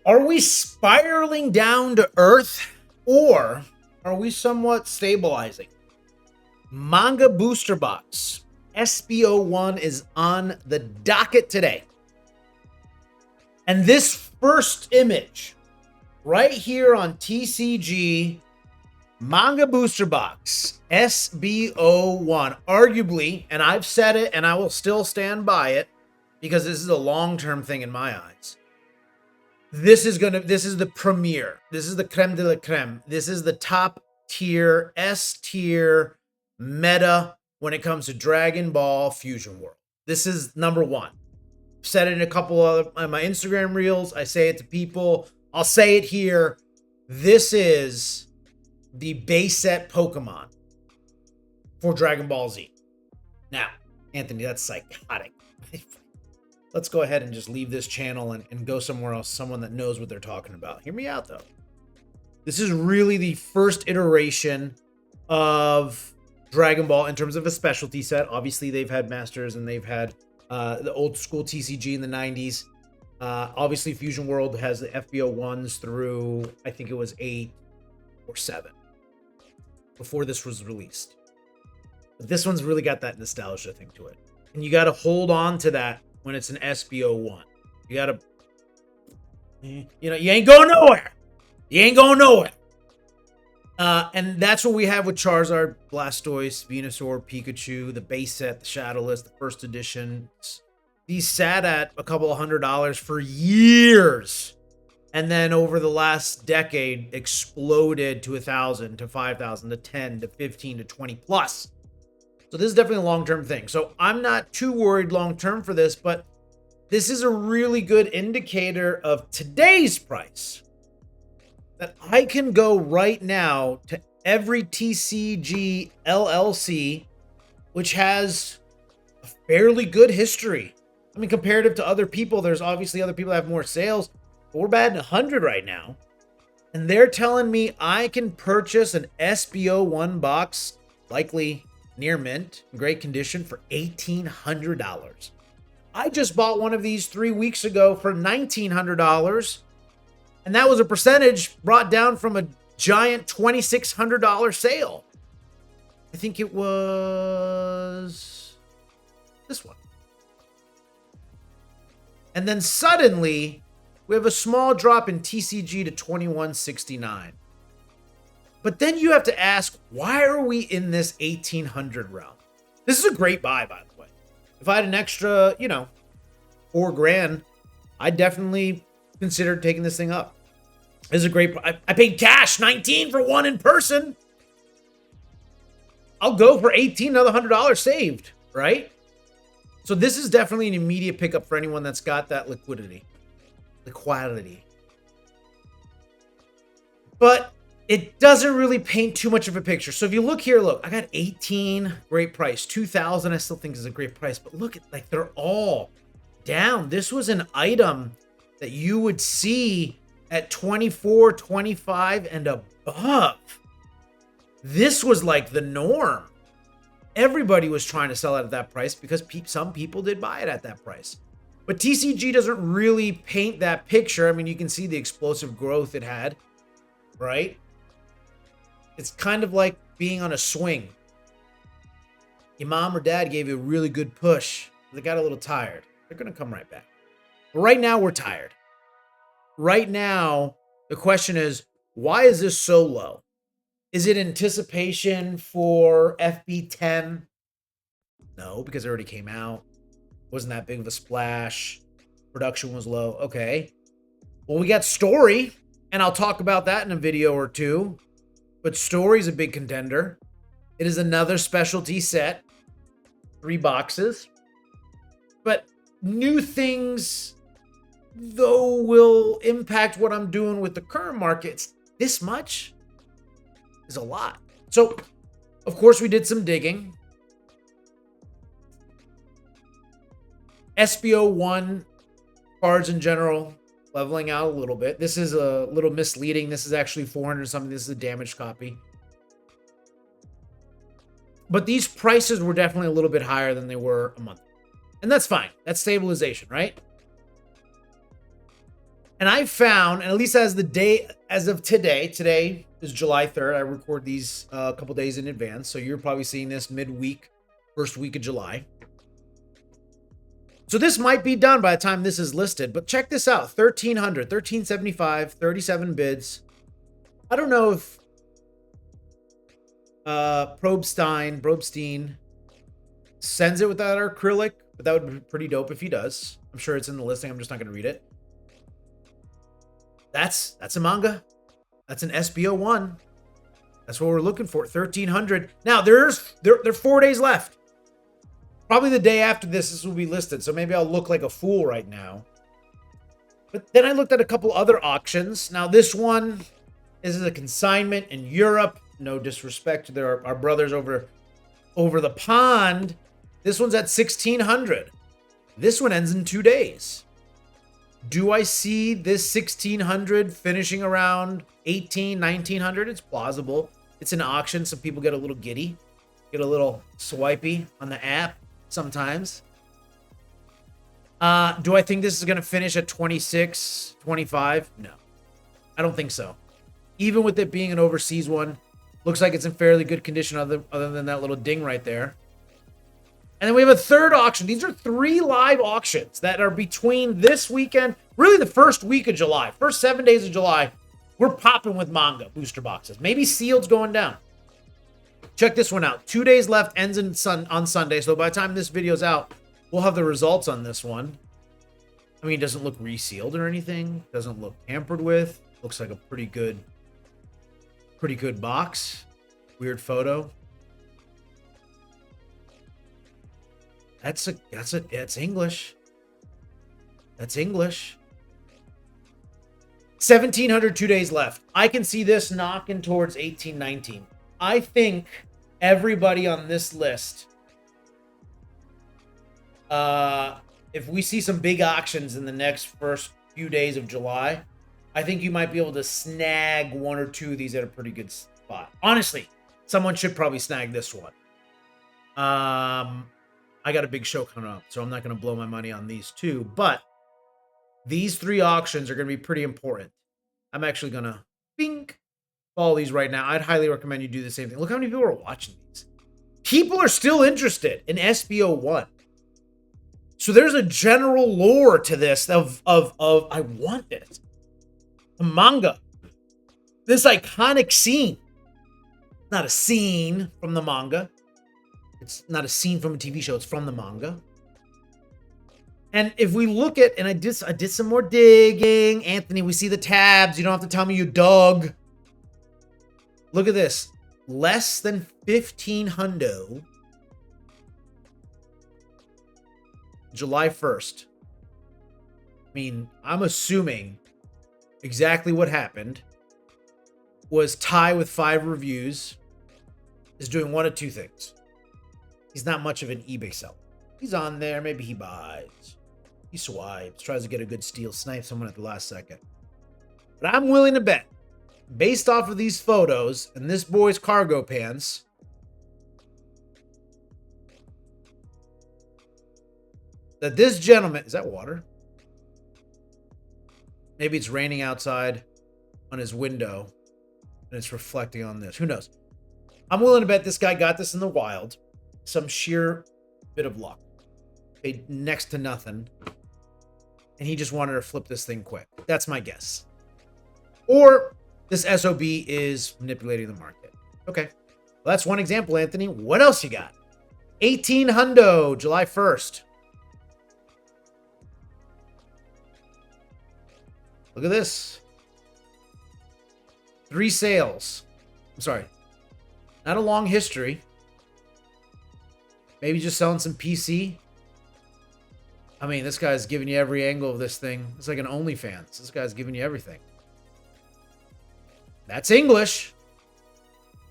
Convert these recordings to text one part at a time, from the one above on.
Are we spiraling down to earth, or are we somewhat stabilizing? Manga Booster Box SB01 is on the docket today. And this first image right here on TCG Manga Booster Box SB01, arguably, and I've said it and I will still stand by it because this is a long-term thing in my eyes. This is the premiere. This is the creme de la creme. This is the top tier, S tier meta when it comes to Dragon Ball Fusion World. This is number one. I've said it in a couple of my Instagram reels. I say it to people. I'll say it here. This is the base set Pokemon for Dragon Ball Z. Now, Anthony, that's psychotic. Let's go ahead and just leave this channel and go somewhere else, someone that knows what they're talking about. Hear me out, though. This is really the first iteration of Dragon Ball in terms of a specialty set. Obviously, they've had Masters and they've had the old school TCG in the 90s. Obviously, Fusion World has the FB01s through, I think it was 8 or 7 before this was released. But this one's really got that nostalgia thing to it. And you got to hold on to that when it's an SB01. You got to, you ain't going nowhere. You ain't going nowhere. And that's what we have with Charizard, Blastoise, Venusaur, Pikachu, the base set, the Shadowless, the first edition. These sat at a couple of $100 for years. And then over the last decade, exploded to 1,000, to 5,000, to 10, to 15, to 20 plus. So this is definitely a long-term thing. So I'm not too worried long-term for this, but this is a really good indicator of today's price. That I can go right now to every TCG LLC, which has a fairly good history. I mean, comparative to other people, there's obviously other people that have more sales, but we're batting 100 right now. And they're telling me I can purchase an SB01 box, likely near mint, in great condition, for $1,800. I just bought one of these 3 weeks ago for $1,900. And that was a percentage brought down from a giant $2,600 sale. I think it was this one. And then suddenly, we have a small drop in TCG to $2,169. But then you have to ask, why are we in this 1,800 realm? This is a great buy, by the way. If I had an extra, $4,000, I'd definitely consider taking this thing up. This is a great. I paid cash 19 for one in person. I'll go for 18, another $100 saved, right? So this is definitely an immediate pickup for anyone that's got that liquidity. But it doesn't really paint too much of a picture. So if you look here, I got 18, great price. 2,000, I still think is a great price. But look at, they're all down. This was an item that you would see at 24, 25, and above. This was like the norm. Everybody was trying to sell it at that price because some people did buy it at that price. But TCG doesn't really paint that picture. I mean, you can see the explosive growth it had, right? It's kind of like being on a swing. Your mom or dad gave you a really good push. They got a little tired. They're going to come right back. But right now, we're tired. Right now, the question is, why is this so low? Is it anticipation for FB10? No, because it already came out. Wasn't that big of a splash. Production was low. Okay. Well, we got Story, and I'll talk about that in a video or two. But Story's a big contender. It is another specialty set. 3 boxes. But new things, though, will impact what I'm doing with the current markets. This much is a lot. So, of course, we did some digging. SB01 cards in general, leveling out a little bit. This is a little misleading. This is actually 400 something. This is a damaged copy. But these prices were definitely a little bit higher than they were a month ago. And that's fine. That's stabilization, right? And I found, and at least as of today is July 3rd. I record these a couple days in advance. So you're probably seeing this midweek, first week of July. So this might be done by the time this is listed, but check this out. 1,300, 1,375, 37 bids. I don't know if Probstein sends it without our acrylic, but that would be pretty dope if he does. I'm sure it's in the listing. I'm just not going to read it. That's a manga. That's an SB01. That's what we're looking for. 1,300. Now there are 4 days left. Probably the day after this will be listed. So maybe I'll look like a fool right now. But then I looked at a couple other auctions. Now this one is a consignment in Europe. No disrespect to our brothers over the pond. This one's at 1,600. This one ends in 2 days. Do I see this 1,600 finishing around 1,800, 1,900? It's plausible. It's an auction. Some people get a little giddy, get a little swipey on the app sometimes. Do I think this is going to finish at 26, 25? No, I don't think so. Even with it being an overseas one, looks like it's in fairly good condition other than that little ding right there. And then we have a third auction. These are 3 live auctions that are between this weekend, really the first week of July, first 7 days of July. We're popping with manga booster boxes. Maybe sealed's going down. Check this one out. 2 days left, ends on Sunday. So by the time this video's out, we'll have the results on this one. I mean, it doesn't look resealed or anything. Doesn't look tampered with. Looks like a pretty good box. Weird photo. That's English. That's English. 1,700, 2 days left. I can see this knocking towards 18, 19. I think everybody on this list, if we see some big auctions in the next first few days of July, I think you might be able to snag 1 or 2 of these at a pretty good spot. Honestly, someone should probably snag this one. I got a big show coming up, so I'm not going to blow my money on these 2, but these 3 auctions are going to be pretty important. I'm actually going to follow these right now. I'd highly recommend you do the same thing. Look how many people are watching these. People are still interested in SB01. So there's a general lore to this of I want this. The manga. This iconic scene. Not a scene from the manga. It's not a scene from a TV show. It's from the manga. And if we look at, and I did some more digging. Anthony, we see the tabs. You don't have to tell me you dug. Look at this. Less than 1,500. July 1st. I mean, I'm assuming exactly what happened was Ty with 5 reviews is doing one of 2 things. He's not much of an eBay seller. He's on there. Maybe he buys. He swipes. Tries to get a good steal. Snipes someone at the last second. But I'm willing to bet, based off of these photos and this boy's cargo pants, that this gentleman... Is that water? Maybe it's raining outside on his window and it's reflecting on this. Who knows? I'm willing to bet this guy got this in the wild. Some sheer bit of luck. Paid next to nothing. And he just wanted to flip this thing quick. That's my guess. Or this SOB is manipulating the market. Okay. Well, that's one example, Anthony. What else you got? 1,800, July 1st. Look at this. 3 sales. I'm sorry. Not a long history. Maybe just selling some PC. I mean, this guy's giving you every angle of this thing. It's like an OnlyFans. This guy's giving you everything. That's English.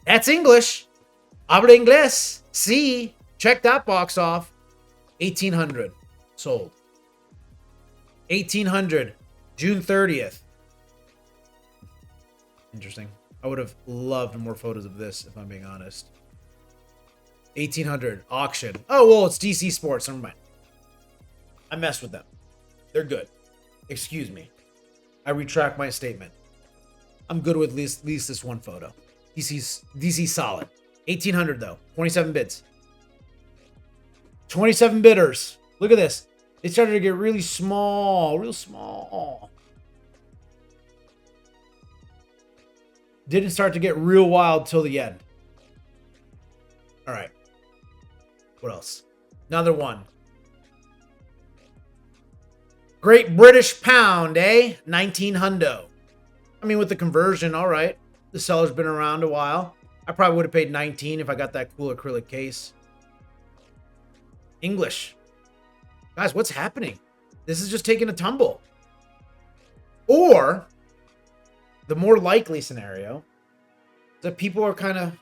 That's English. Habla inglés. See. Check that box off. 1,800. Sold. 1,800. June 30th. Interesting. I would have loved more photos of this, if I'm being honest. 1,800. Auction. Oh, well, it's DC Sports. Never mind. I messed with them. They're good. Excuse me. I retract my statement. I'm good with at least this one photo. DC's solid. 1,800 though. 27 bids. 27 bidders. Look at this. They started to get really small. Real small. Didn't start to get real wild till the end. All right. What else? Another one. Great British Pound, eh? 19 hundo. I mean, with the conversion, all right. The seller's been around a while. I probably would have paid 19 if I got that cool acrylic case. English. Guys, what's happening? This is just taking a tumble. Or the more likely scenario is that people are kind of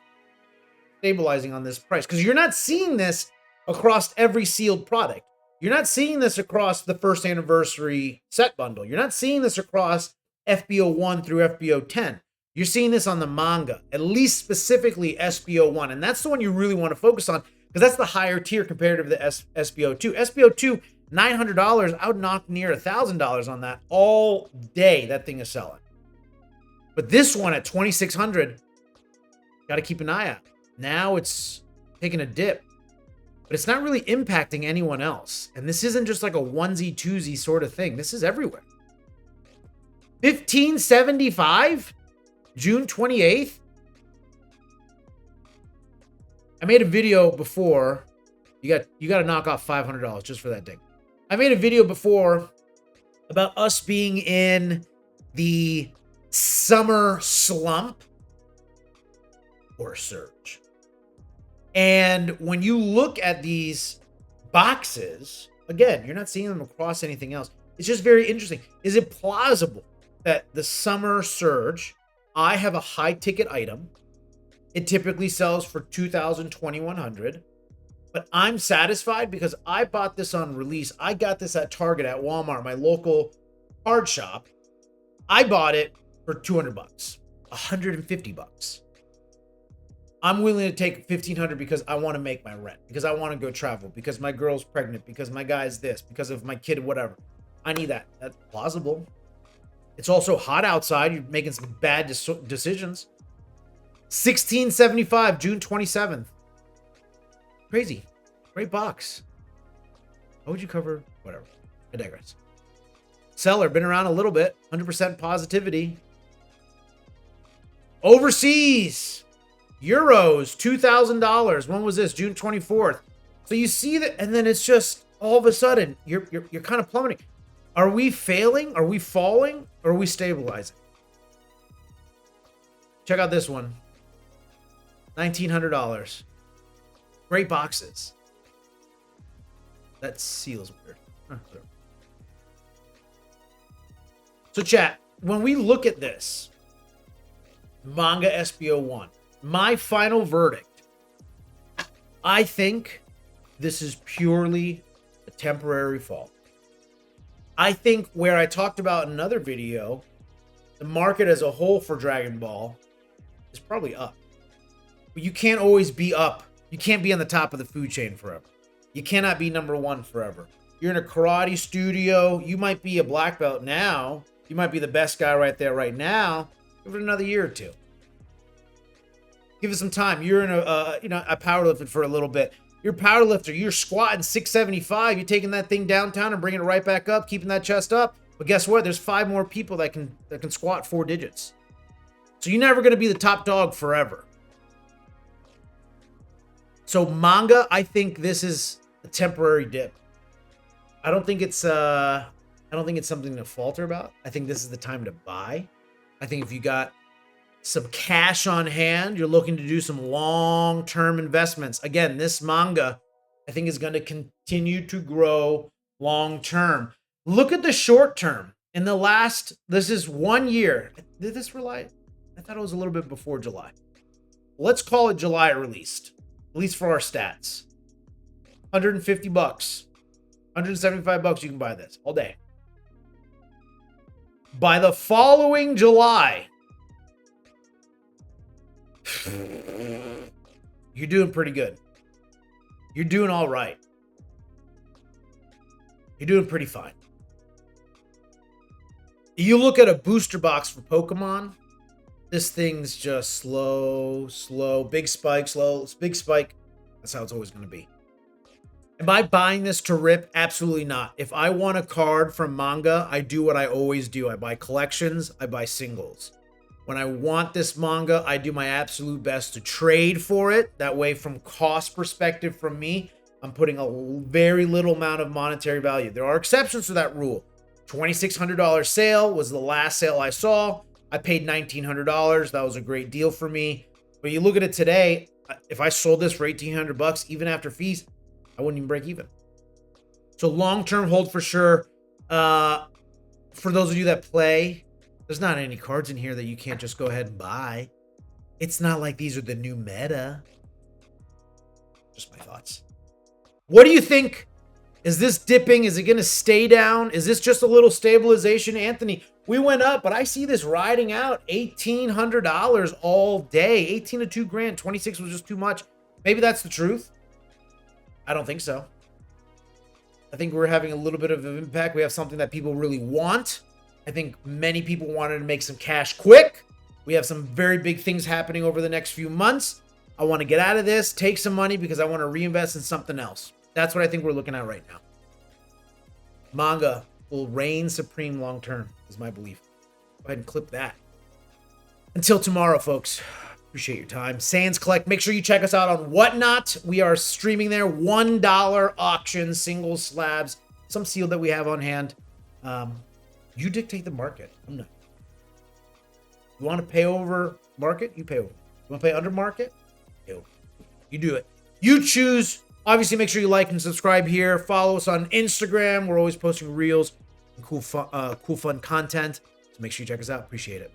stabilizing on this price, because you're not seeing this across every sealed product. You're not seeing this across the first anniversary set bundle. You're not seeing this across FB01 through FB010. You're seeing this on the manga, at least specifically SB01. And that's the one you really want to focus on, because that's the higher tier comparative to the SB02. SB02, $900. I would knock near $1,000 on that all day. That thing is selling. But this one at 2,600, got to keep an eye out. Now it's taking a dip, but it's not really impacting anyone else. And this isn't just like a onesie twosie sort of thing. This is everywhere. 1575, June 28th. I made a video before. You got to knock off $500 just for that thing. I made a video before about us being in the summer slump or surge. And when you look at these boxes, again, you're not seeing them across anything else. It's just very interesting. Is it plausible that the summer surge, I have a high ticket item. It typically sells for $2,000, $2,100. But I'm satisfied because I bought this on release. I got this at Target, at Walmart, my local card shop. I bought it for $200, $150. I'm willing to take $1,500 because I want to make my rent, because I want to go travel, because my girl's pregnant, because my guy's this, because of my kid, whatever. I need that. That's plausible. It's also hot outside. You're making some bad decisions. 1675, June 27th. Crazy. Great box. How would you cover? Whatever. I digress. Seller, been around a little bit. 100% positivity. Overseas. Euros, $2,000. When was this? June 24th. So you see that, and then it's just all of a sudden you're kind of plummeting. Are we failing? Are we falling? Or are we stabilizing? Check out this one. $1,900. Great boxes. That seal is weird. So chat, when we look at this manga SB01, my final verdict, I think this is purely a temporary fall. I think where I talked about in another video, the market as a whole for Dragon Ball is probably up. But you can't always be up. You can't be on the top of the food chain forever. You cannot be number one forever. You're in a karate studio. You might be a black belt now. You might be the best guy right there right now. Give it another year or two. Give it some time. You're in a powerlifting for a little bit. You're a powerlifter. You're squatting 675. You're taking that thing downtown and bringing it right back up, keeping that chest up. But guess what? There's 5 more people that can squat 4 digits. So you're never going to be the top dog forever. So manga, I think this is a temporary dip. I don't think it's something to falter about. I think this is the time to buy. I think if you got some cash on hand, you're looking to do some long-term investments. Again, this manga, I think, is going to continue to grow long-term. Look at the short term. In the last, this is 1 year. Did this rely? I thought it was a little bit before July. Let's call it July it released, at least for our stats. $150, $175, you can buy this all day. By the following July, you're doing pretty good. You're doing all right. You're doing pretty fine. You look at a booster box for Pokemon, this thing's just slow, slow, big spike, slow, big spike. That's how it's always going to be. Am I buying this to rip? Absolutely not. If I want a card from manga, I do what I always do. I buy collections, I buy singles. When I want this manga, I do my absolute best to trade for it. That way, from cost perspective from me, I'm putting a very little amount of monetary value. There are exceptions to that rule. $2,600 sale was the last sale I saw. I paid $1,900. That was a great deal for me. But you look at it today, if I sold this for $1,800, even after fees, I wouldn't even break even. So long-term hold for sure. For those of you that play, there's not any cards in here that you can't just go ahead and buy. It's not like these are the new meta. Just my thoughts. What do you think? Is this dipping? Is it going to stay down? Is this just a little stabilization? Anthony, we went up, but I see this riding out $1,800 all day. 18 to 2 grand. 26 was just too much. Maybe that's the truth. I don't think so. I think we're having a little bit of an impact. We have something that people really want. I think many people wanted to make some cash quick. We have some very big things happening over the next few months. I want to get out of this, take some money because I want to reinvest in something else. That's what I think we're looking at right now. Manga will reign supreme long term, is my belief. Go ahead and clip that. Until tomorrow, folks. Appreciate your time. Sans Collect. Make sure you check us out on Whatnot. We are streaming there. $1 auctions, single slabs, some sealed that we have on hand. You dictate the market. I'm not. You want to pay over market? You pay over. You want to pay under market? Pay over. You do it. You choose. Obviously, make sure you like and subscribe here. Follow us on Instagram. We're always posting reels and cool fun content. So make sure you check us out. Appreciate it.